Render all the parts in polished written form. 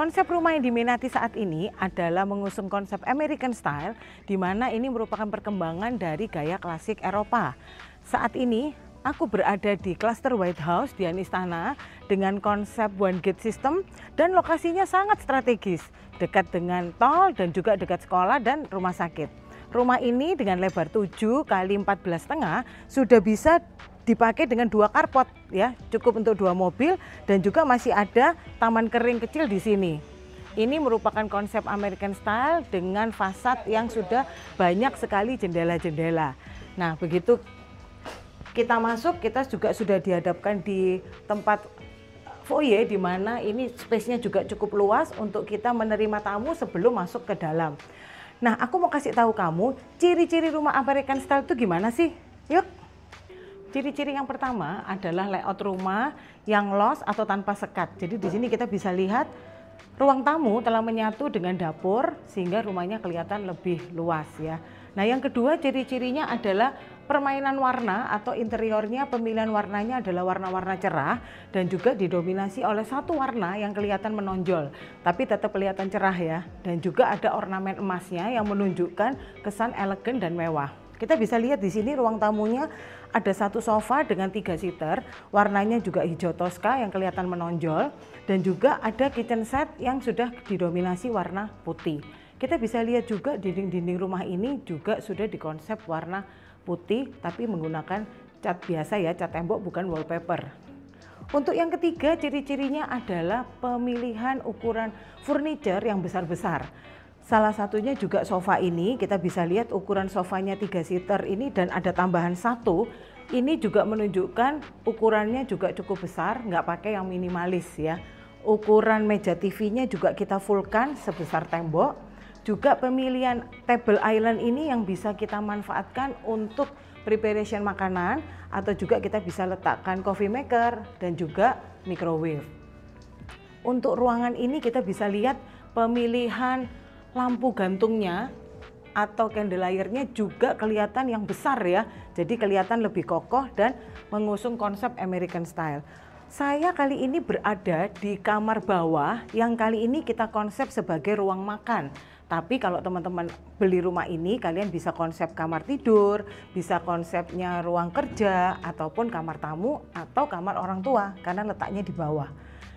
Konsep rumah yang diminati saat ini adalah mengusung konsep American Style, di mana ini merupakan perkembangan dari gaya klasik Eropa. Saat ini, aku berada di klaster White House di Istana dengan konsep one gate system dan lokasinya sangat strategis, dekat dengan tol dan juga dekat sekolah dan rumah sakit. Rumah ini dengan lebar 7 kali 14,5 sudah bisa dipakai dengan 2 carport ya, cukup untuk 2 mobil dan juga masih ada taman kering kecil di sini. Ini merupakan konsep American Style dengan fasad yang sudah banyak sekali jendela-jendela. Nah, begitu kita masuk, kita juga sudah dihadapkan di tempat foyer di mana ini space-nya juga cukup luas untuk kita menerima tamu sebelum masuk ke dalam. Nah, aku mau kasih tahu kamu ciri-ciri rumah American Style itu gimana sih? Yuk. Ciri-ciri yang pertama adalah layout rumah yang los atau tanpa sekat. Jadi di sini kita bisa lihat ruang tamu telah menyatu dengan dapur sehingga rumahnya kelihatan lebih luas ya. Nah, yang kedua ciri-cirinya adalah permainan warna atau interiornya, pemilihan warnanya adalah warna-warna cerah dan juga didominasi oleh satu warna yang kelihatan menonjol tapi tetap kelihatan cerah ya, dan juga ada ornamen emasnya yang menunjukkan kesan elegan dan mewah. Kita bisa lihat di sini ruang tamunya ada satu sofa dengan 3 seater, warnanya juga hijau toska yang kelihatan menonjol, dan juga ada kitchen set yang sudah didominasi warna putih. Kita bisa lihat juga dinding-dinding rumah ini juga sudah dikonsep warna putih tapi menggunakan cat biasa ya, cat tembok bukan wallpaper. Untuk yang ketiga, ciri-cirinya adalah pemilihan ukuran furniture yang besar-besar. Salah satunya juga sofa ini, kita bisa lihat ukuran sofanya 3 seater ini dan ada tambahan 1. Ini juga menunjukkan ukurannya juga cukup besar, nggak pakai yang minimalis ya. Ukuran meja TV-nya juga kita fullkan sebesar tembok. Juga pemilihan table island ini yang bisa kita manfaatkan untuk preparation makanan atau juga kita bisa letakkan coffee maker dan juga microwave. Untuk ruangan ini kita bisa lihat pemilihan lampu gantungnya atau candlelier-nya juga kelihatan yang besar ya. Jadi kelihatan lebih kokoh dan mengusung konsep American Style. Saya kali ini berada di kamar bawah yang kali ini kita konsep sebagai ruang makan. Tapi kalau teman-teman beli rumah ini, kalian bisa konsep kamar tidur, bisa konsepnya ruang kerja, ataupun kamar tamu atau kamar orang tua karena letaknya di bawah.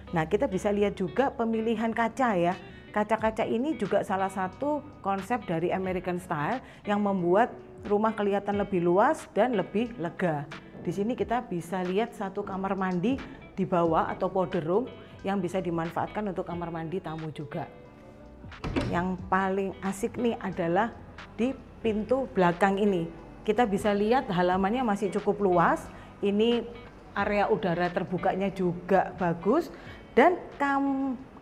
Nah, kita bisa lihat juga pemilihan kaca ya. Kaca-kaca ini juga salah satu konsep dari American Style yang membuat rumah kelihatan lebih luas dan lebih lega. Di sini kita bisa lihat satu kamar mandi di bawah atau powder room yang bisa dimanfaatkan untuk kamar mandi tamu juga. Yang paling asik nih adalah di pintu belakang ini. Kita bisa lihat halamannya masih cukup luas. Ini area udara terbukanya juga bagus dan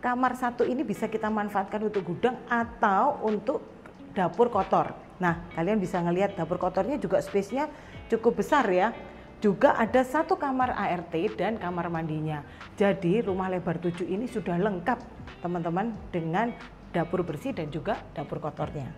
kamar satu ini bisa kita manfaatkan untuk gudang atau untuk dapur kotor. Nah, kalian bisa ngelihat dapur kotornya juga space-nya cukup besar ya. Juga ada satu kamar ART dan kamar mandinya. Jadi rumah lebar 7 ini sudah lengkap teman-teman dengan dapur bersih dan juga dapur kotornya.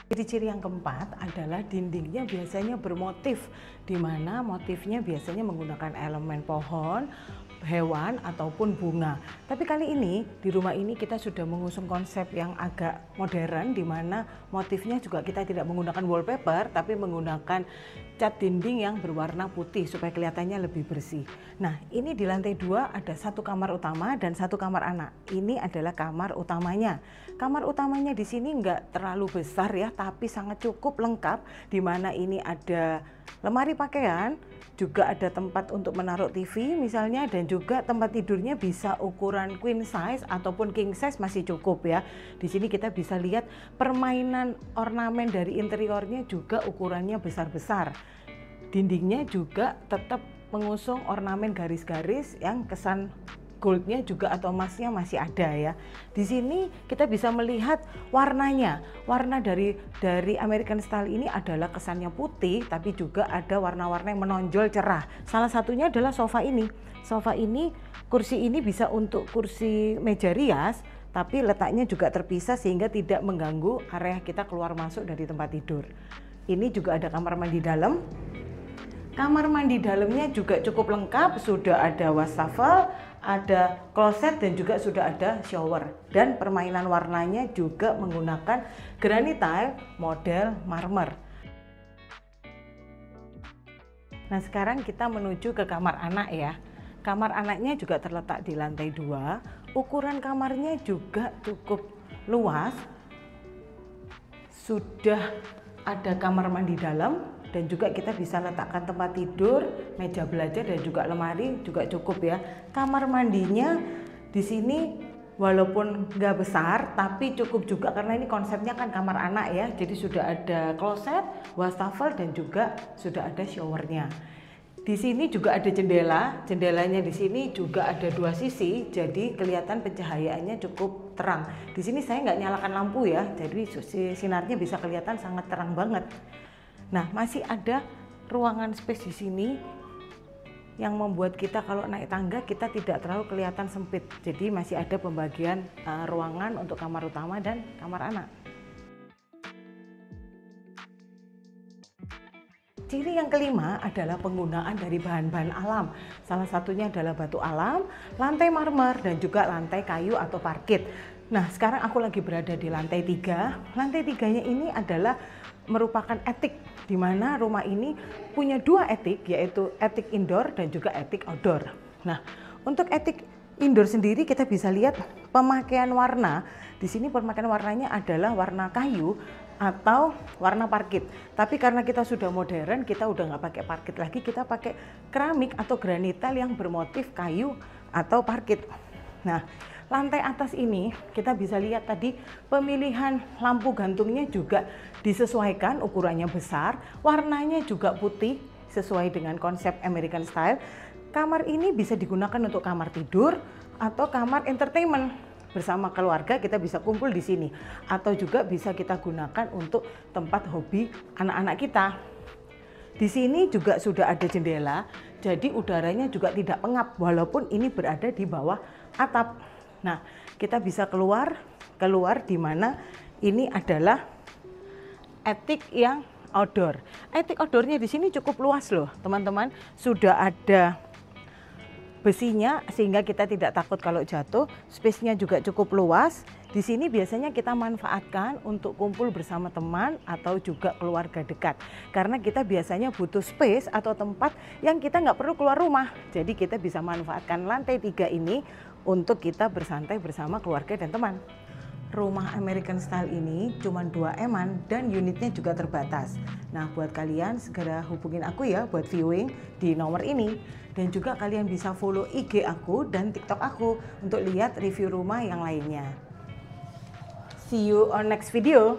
Ciri-ciri yang keempat adalah dindingnya biasanya bermotif, di mana motifnya biasanya menggunakan elemen pohon, hewan ataupun bunga. Tapi kali ini di rumah ini kita sudah mengusung konsep yang agak modern, di mana motifnya juga kita tidak menggunakan wallpaper tapi menggunakan cat dinding yang berwarna putih supaya kelihatannya lebih bersih. Nah, ini di lantai 2 ada satu kamar utama dan satu kamar anak. Ini adalah kamar utamanya. Kamar utamanya di sini nggak terlalu besar ya, tapi sangat cukup lengkap, di mana ini ada lemari pakaian, juga ada tempat untuk menaruh TV misalnya, dan juga tempat tidurnya bisa ukuran queen size ataupun king size masih cukup ya. Di sini kita bisa lihat permainan ornamen dari interiornya juga ukurannya besar-besar. Dindingnya juga tetap mengusung ornamen garis-garis yang kesan goldnya juga atau emasnya masih ada ya. Di sini kita bisa melihat warnanya. Warna dari American Style ini adalah kesannya putih, tapi juga ada warna-warna yang menonjol cerah. Salah satunya adalah sofa ini. Sofa ini, kursi ini bisa untuk kursi meja rias, tapi letaknya juga terpisah sehingga tidak mengganggu area kita keluar masuk dari tempat tidur. Ini juga ada kamar mandi dalam. Kamar mandi dalamnya juga cukup lengkap, sudah ada wastafel, ada kloset dan juga sudah ada shower. Dan permainan warnanya juga menggunakan granite tile model marmer. Nah, sekarang kita menuju ke kamar anak ya. Kamar anaknya juga terletak di lantai 2. Ukuran kamarnya juga cukup luas. Sudah ada kamar mandi dalam. Dan juga kita bisa letakkan tempat tidur, meja belajar dan juga lemari juga cukup ya. Kamar mandinya di sini walaupun nggak besar tapi cukup juga karena ini konsepnya kan kamar anak ya. Jadi sudah ada kloset, wastafel dan juga sudah ada showernya. Di sini juga ada jendela. Jendelanya di sini juga ada 2 sisi, jadi kelihatan pencahayaannya cukup terang. Di sini saya nggak nyalakan lampu ya, jadi sinarnya bisa kelihatan sangat terang banget. Nah, masih ada ruangan space di sini yang membuat kita kalau naik tangga kita tidak terlalu kelihatan sempit. Jadi masih ada pembagian ruangan untuk kamar utama dan kamar anak. Ciri yang kelima adalah penggunaan dari bahan-bahan alam. Salah satunya adalah batu alam, lantai marmer dan juga lantai kayu atau parket. Nah, sekarang aku lagi berada di lantai 3. Lantai 3-nya ini adalah merupakan attic, di mana rumah ini punya 2 attic, yaitu attic indoor dan juga attic outdoor. Nah, untuk attic indoor sendiri kita bisa lihat pemakaian warna. Di sini pemakaian warnanya adalah warna kayu atau warna parket. Tapi karena kita sudah modern, kita udah nggak pakai parket lagi, kita pakai keramik atau granite tile yang bermotif kayu atau parket. Nah, lantai atas ini kita bisa lihat tadi pemilihan lampu gantungnya juga disesuaikan, ukurannya besar, warnanya juga putih sesuai dengan konsep American style. Kamar ini bisa digunakan untuk kamar tidur atau kamar entertainment. Bersama keluarga kita bisa kumpul di sini atau juga bisa kita gunakan untuk tempat hobi anak-anak kita. Di sini juga sudah ada jendela, jadi udaranya juga tidak pengap walaupun ini berada di bawah atap. Nah, kita bisa keluar di mana ini adalah attic yang outdoor. Attic outdoornya di sini cukup luas loh, teman-teman. Sudah ada besinya sehingga kita tidak takut kalau jatuh. Space-nya juga cukup luas. Di sini biasanya kita manfaatkan untuk kumpul bersama teman atau juga keluarga dekat. Karena kita biasanya butuh space atau tempat yang kita nggak perlu keluar rumah. Jadi kita bisa manfaatkan lantai 3 ini untuk kita bersantai bersama keluarga dan teman. Rumah American style ini cuma 2 eman dan unitnya juga terbatas. Nah, buat kalian segera hubungin aku ya buat viewing di nomor ini. Dan juga kalian bisa follow IG aku dan TikTok aku untuk lihat review rumah yang lainnya. See you on next video.